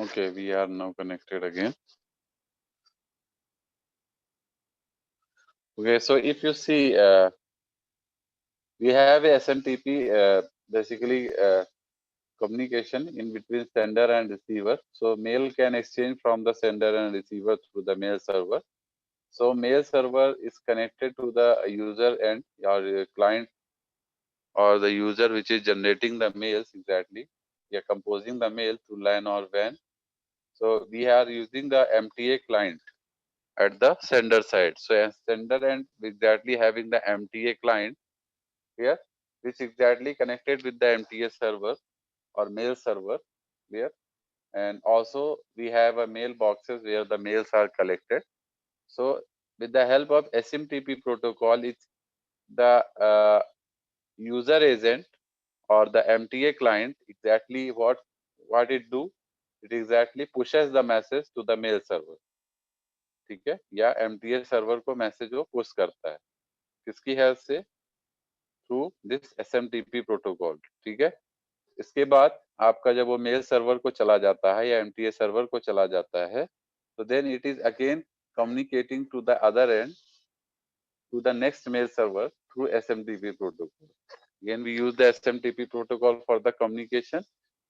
Okay, we are now connected again. Okay, so if you see, we have a SMTP, basically communication in between sender and receiver. So mail can exchange from the sender and receiver through the mail server. So mail server is connected to the user end or client or the user which is generating the mails exactly. We are composing the mail through LAN or WAN. So we are using the MTA client at the sender side. So a sender end exactly having the MTA client here, which exactly connected with the MTA server or mail server here. And also we have a mailboxes where the mails are collected. So with the help of SMTP protocol, it's the user agent or the MTA client exactly what it do. It exactly pushes the message to the mail server. ठीक है, या MTA server को message वो push करता है किसकी help से, through this SMTP protocol. ठीक है, इसके बाद आपका जब वो मेल सर्वर को चला जाता है या MTA सर्वर को चला जाता है, तो then it is again communicating to the other end to the next mail server through SMTP protocol. Again, we use the SMTP protocol for the communication,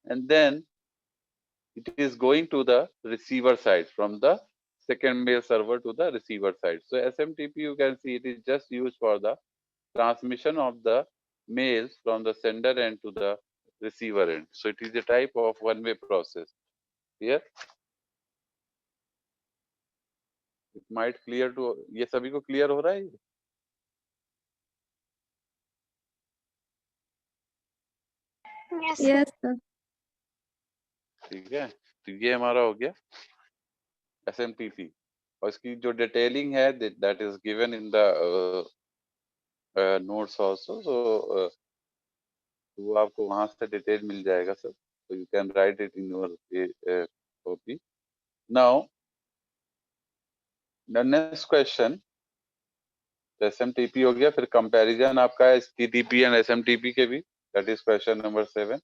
and then it is going to the receiver side from the second mail server to the receiver side. So SMTP, you can see it is just used for the transmission of the mails from the sender end to the receiver end. So it is a type of one-way process. Here, it might clear to ये सभी को clear हो रहा है? Yes, sir. ठीक है, तो ये हमारा हो गया SMTP और इसकी जो डिटेलिंग है that is given in the notes also. So वो आपको वहां से डिटेल मिल जाएगा sir. So you can write it in your copy. Now, the next question, SMTP हो गया, फिर कंपैरिजन आपका है TTP एंड SMTP के भी, दैट इज क्वेश्चन नंबर 7.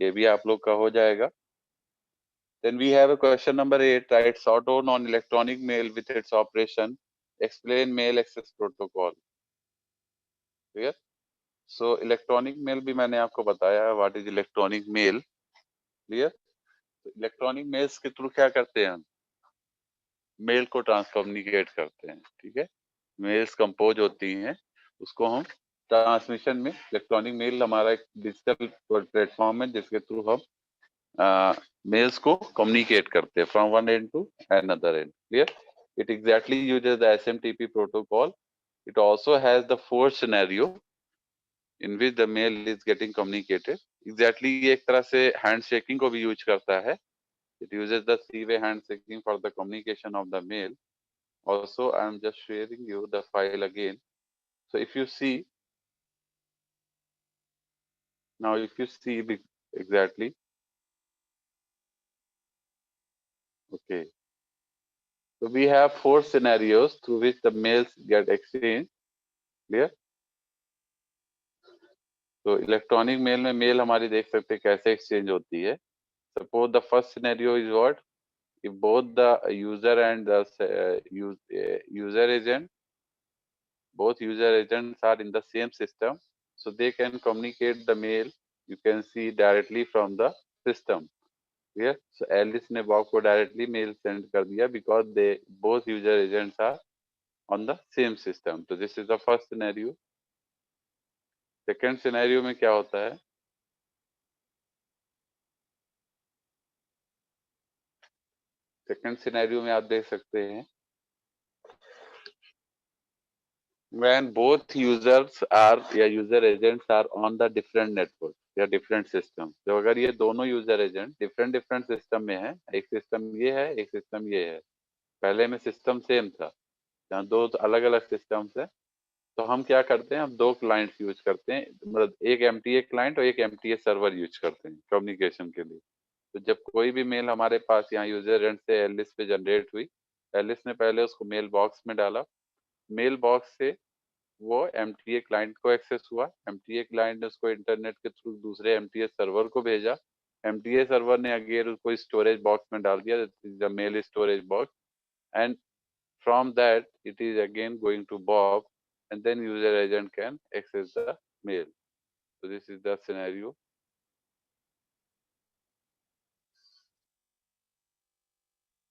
ये भी आप लोग का हो जाएगा. Then we have a question number 8, write short down on electronic mail with its operation, explain mail access protocol. Clear? So electronic mail भी मैंने आपको बताया what is electronic mail. Clear? तो इलेक्ट्रॉनिक मेल्स के थ्रू क्या करते हैं हम, मेल को कम्युनिकेट करते हैं. ठीक है, मेल्स कंपोज होती हैं, उसको हम ट्रांसमिशन में, इलेक्ट्रॉनिक मेल हमारा एक डिजिटल प्लेटफॉर्म है जिसके थ्रू हम मेल्स को कम्युनिकेट करते हैं from one end to another end. Clear? It exactly uses the SMTP protocol. It also has the fourth scenario in which the mail is getting communicated. Exactly ये एक तरह से हैंडशेकिंग को भी यूज करता है. It uses the three-way handshaking for the communication of the mail. Also, I am just sharing you the file again. So if you see, now if you see exactly, okay. So we have 4 scenarios through which the mails get exchanged. Clear? तो electronic mail में mail हमारी देख सकते हैं कैसे exchange होती है. Suppose the first scenario is what? If both the user and the user agent, both user agents are in the same system, so they can communicate the mail, you can see directly from the system. Yes, so Alice ने Bob को directly mail send कर दिया because they both user agents are on the same system. So this is the first scenario. Second scenario में क्या होता है, second scenario में आप देख सकते हैं when both users are या user agents are on the different network या different system. तो अगर ये दोनों user agent different system में है, एक system ये है, एक system ये है, पहले में system same था, जहाँ दो अलग अलग systems है, तो हम क्या करते हैं, हम दो clients यूज करते हैं, मतलब एक MTA client और एक MTA server यूज करते हैं communication के लिए. तो जब कोई भी मेल हमारे पास यहाँ यूजर एंड से एलिस पे जनरेट हुई, एलिस ने पहले उसको मेल बॉक्स में डाला, मेल बॉक्स से वो MTA क्लाइंट को एक्सेस हुआ, MTA क्लाइंट ने उसको इंटरनेट के थ्रू दूसरे MTA सर्वर को भेजा, MTA सर्वर ने अगेन उसको स्टोरेज बॉक्स में डाल दिया, the mail storage box, and from that it is again going to Bob, and then user agent can access the mail. So this is the scenario.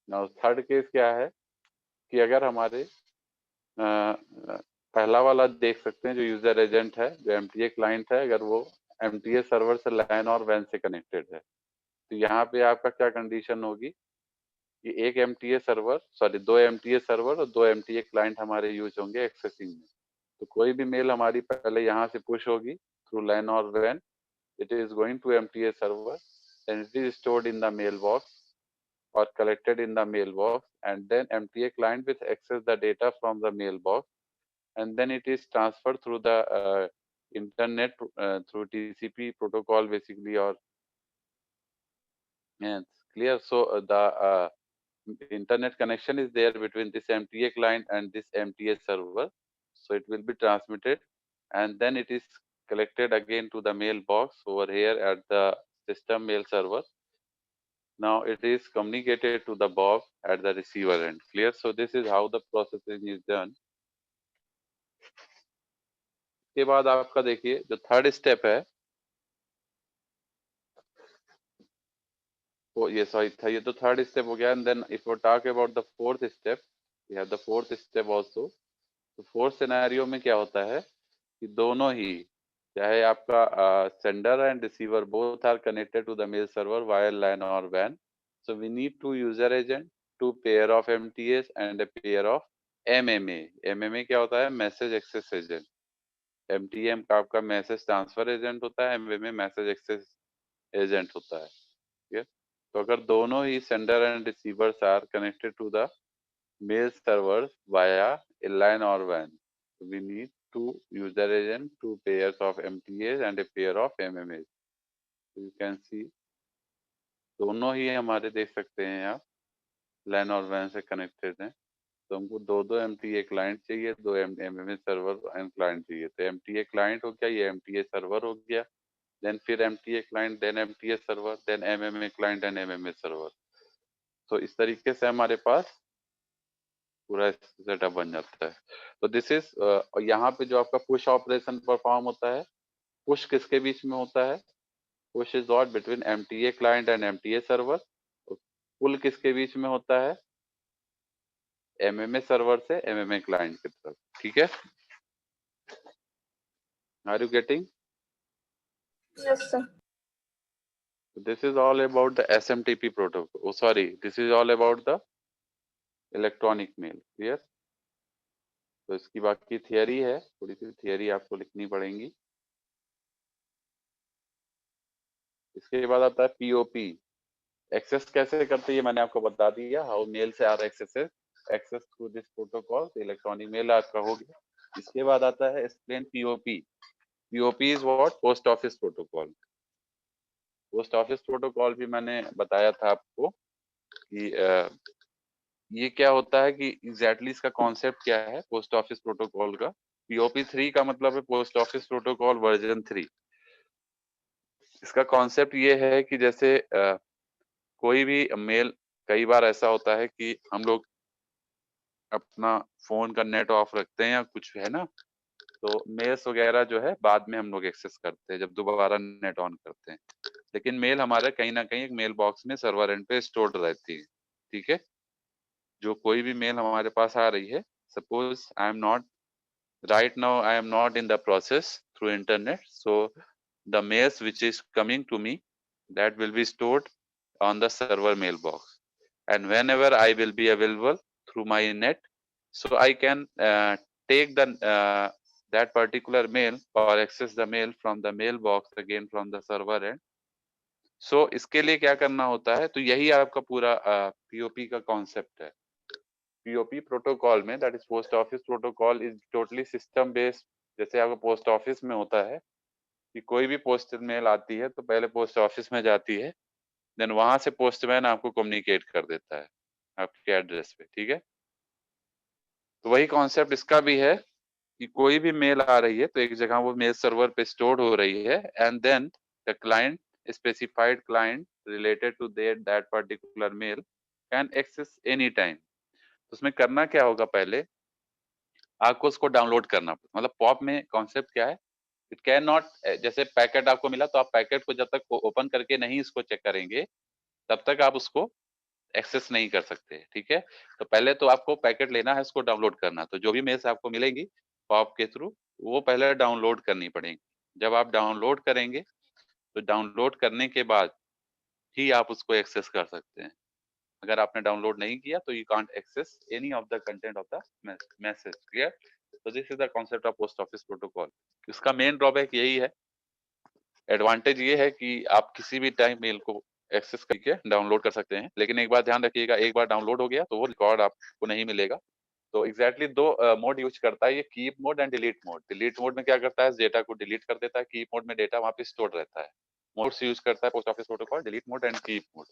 Now third case क्या है कि अगर हमारे पहला वाला देख सकते हैं जो यूजर एजेंट है, जो MTA क्लाइंट है, अगर वो MTA सर्वर से LAN और WAN से कनेक्टेड है, तो यहाँ पे आपका क्या कंडीशन होगी कि एक दो MTA सर्वर और दो MTA क्लाइंट हमारे यूज होंगे एक्सेसिंग में। तो कोई भी मेल हमारी पहले यहाँ से पुश होगी थ्रू LAN और WAN, it is going to MTA server, and it is stored in the mailbox or collected in the mailbox, and then MTA client will access the data from the mailbox, and then it is transferred through the internet through TCP protocol basically, or yes, clear. So the internet connection is there between this MTA client and this MTA server, so it will be transmitted, and then it is collected again to the mailbox over here at the system mail server. Now it is communicated to the Bob at the receiver end. Clear? So this is how the processing is done. इसके बाद आपका देखिए जो third step है, वो ये sorry था, ये तो थर्ड स्टेप हो गया, and then if we talk about the fourth step, we have the fourth step also. तो फोर्थ सिनेरियो में क्या होता है कि दोनों ही, चाहे आपका sender and receiver both are connected to the mail server via LAN और WAN, so we need two user agent, two pair of MTAs and a pair of MMA. MMA क्या होता है? Message access agent. MTM का आपका message transfer agent होता है, MMA message access agent होता है। ठीक है, तो अगर दोनों ही sender and receivers are connected to the mail servers via a LAN or WAN, so we need two user agent, two pairs of MTAs and a pair of MMAs. So you can see दोनों ही हमारे देख सकते हैं आप LAN और WAN से connected हैं। तो हमको दो दो MTA क्लाइंट चाहिए, दो MMA सर्वर एंड क्लाइंट चाहिए। तो MTA क्लाइंट हो गया, ये MTA सर्वर हो गया, देन फिर MTA client, then MTA server, then MMA client and MMA server. तो इस तरीके से हमारे पास पूरा सेटअप बन जाता है। तो दिस इज यहाँ पे जो आपका पुश ऑपरेशन परफॉर्म होता है, पुश किसके बीच में होता है? Push is what between MTA client and MTA server. Pull किसके बीच में होता है? MMA सर्वर से MMA क्लाइंट की तरफ। ठीक है, are you getting? Yes, sir. This is all about the SMTP protocol. Oh, sorry, this is all about the electronic mail. Clear? तो इसकी बाकी थियरी है, थोड़ी सी थियरी आपको लिखनी पड़ेगी। इसके बाद आता है POP। एक्सेस कैसे करते हैं ये मैंने आपको बता दिया, हाउ मेल से are access through this protocol, electronic mail आपका हो गया। इसके बाद आता है explain POP। POP is what? Post office protocol. Post office protocol भी मैंने बताया था आपको कि ये क्या होता है कि एग्जैक्टली इसका कॉन्सेप्ट क्या है पोस्ट ऑफिस प्रोटोकॉल का। POP 3 का मतलब है पोस्ट ऑफिस प्रोटोकॉल वर्जन 3। इसका कॉन्सेप्ट ये है कि जैसे कोई भी मेल, कई बार ऐसा होता है कि हम लोग अपना फोन का नेट ऑफ रखते हैं या कुछ है ना, तो मेल्स वगैरह जो है बाद में हम लोग एक्सेस करते हैं जब दोबारा नेट ऑन करते हैं, लेकिन मेल हमारे कहीं ना कहीं एक मेल बॉक्स में सर्वर एंड पे स्टोर्ड रहती है। ठीक है, जो कोई भी मेल हमारे पास आ रही है, suppose I am not right now, I am not in the process through internet, so the mails which is coming to me, that will be stored on the server mailbox, and whenever I will be available through my net, so I can take the that particular mail or access the mail from the mailbox again from the server end. So इसके लिए क्या करना होता है? तो यही आपका पूरा POP का कॉन्सेप्ट है। POP प्रोटोकॉल में, that is post office protocol, is totally system based. जैसे आपको पोस्ट ऑफिस में होता है कि कोई भी पोस्टल मेल आती है तो पहले पोस्ट ऑफिस में जाती है, देन वहां से पोस्टमैन आपको कम्युनिकेट कर देता है आपके एड्रेस पे। ठीक है, तो वही कॉन्सेप्ट इसका भी है कि कोई भी मेल आ रही है तो एक जगह वो मेल सर्वर पे स्टोर हो रही है, and then the client specified client related to that particular mail can access any time. तो उसमें करना क्या होगा, पहले आपको उसको डाउनलोड करना पड़ेगा। मतलब पॉप में कॉन्सेप्ट क्या है, इट कैन नॉट, जैसे पैकेट आपको मिला तो आप पैकेट को जब तक ओपन करके नहीं इसको चेक करेंगे तब तक आप उसको एक्सेस नहीं कर सकते, ठीक है। तो पहले तो आपको पैकेट लेना है, उसको डाउनलोड करना, तो जो भी मेल्स आपको मिलेंगी पॉप के थ्रू वो पहले डाउनलोड करनी पड़ेगी। जब आप डाउनलोड करेंगे तो डाउनलोड करने के बाद ही आप उसको एक्सेस कर सकते हैं। अगर आपने डाउनलोड नहीं किया तो you can't access any of the content of the message. Clear? तो this is the concept of post office protocol. इसका मेन ड्रॉबैक यही है, एडवांटेज ये है कि आप किसी भी टाइम मेल को एक्सेस करके डाउनलोड कर सकते हैं, लेकिन एक बार ध्यान रखिएगा, एक बार डाउनलोड हो गया तो वो रिकॉर्ड आपको नहीं मिलेगा। तो एग्जैक्टली दो मोड यूज करता है ये, keep mode and delete mode. Delete mode में क्या करता है, डेटा को डिलीट कर देता है, कीप मोड में डेटा वहां पे स्टोर रहता है। मोड्स यूज करता है post office protocol, delete mode and keep mode.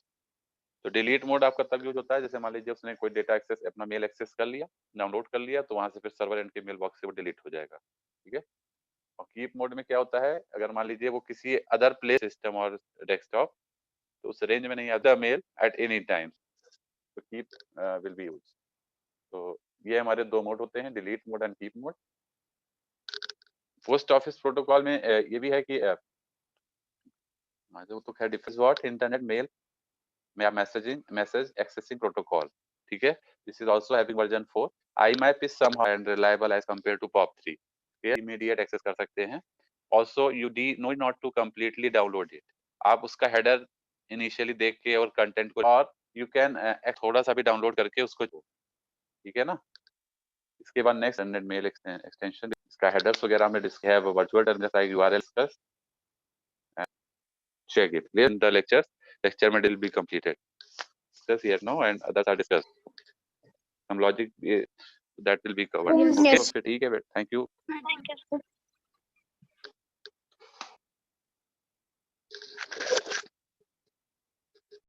तो डिलीट मोड आपका तब यूज होता है जैसे मान लीजिए उसने कोई डेटा एक्सेस, अपना मेल एक्सेस कर लिया, डाउनलोड कर लिया, तो वहां से फिर सर्वर एंड के मेल बॉक्स से वो डिलीट हो जाएगा, ठीक है। और कीप मोड में क्या होता है, अगर मान लीजिए वो किसी अदर प्लेस सिस्टम और डेस्कटॉप, तो उस रेंज में नहीं आता मेल एट एनी टाइम, तो कीप विल बी यूज। तो ये हमारे दो मोड होते हैं, delete mode and keep mode. Post office protocol में ये भी है कि तो खैर difference what internet mail message accessing protocol, ठीक है। This is also having version 4। IMAP is somehow and reliable as compared to POP3, immediate access कर सकते हैं। Also you need not to completely download it, आप उसका header initially देख के और कंटेंट को, और यू कैन थोड़ा सा भी डाउनलोड करके उसको, ठीक है ना। इसके बाद नेक्स्ट स्टैंडर्ड मेल एक्सटेंशन, इसका हेडर्स वगैरह में have virtual terminal like URL discuss check it clear in the lecture में will be completed, discuss here no and others are discussed, some logic that will be covered, Yes. okay। Yes. तो फिर ठीक है, thank you. Thank you, sir.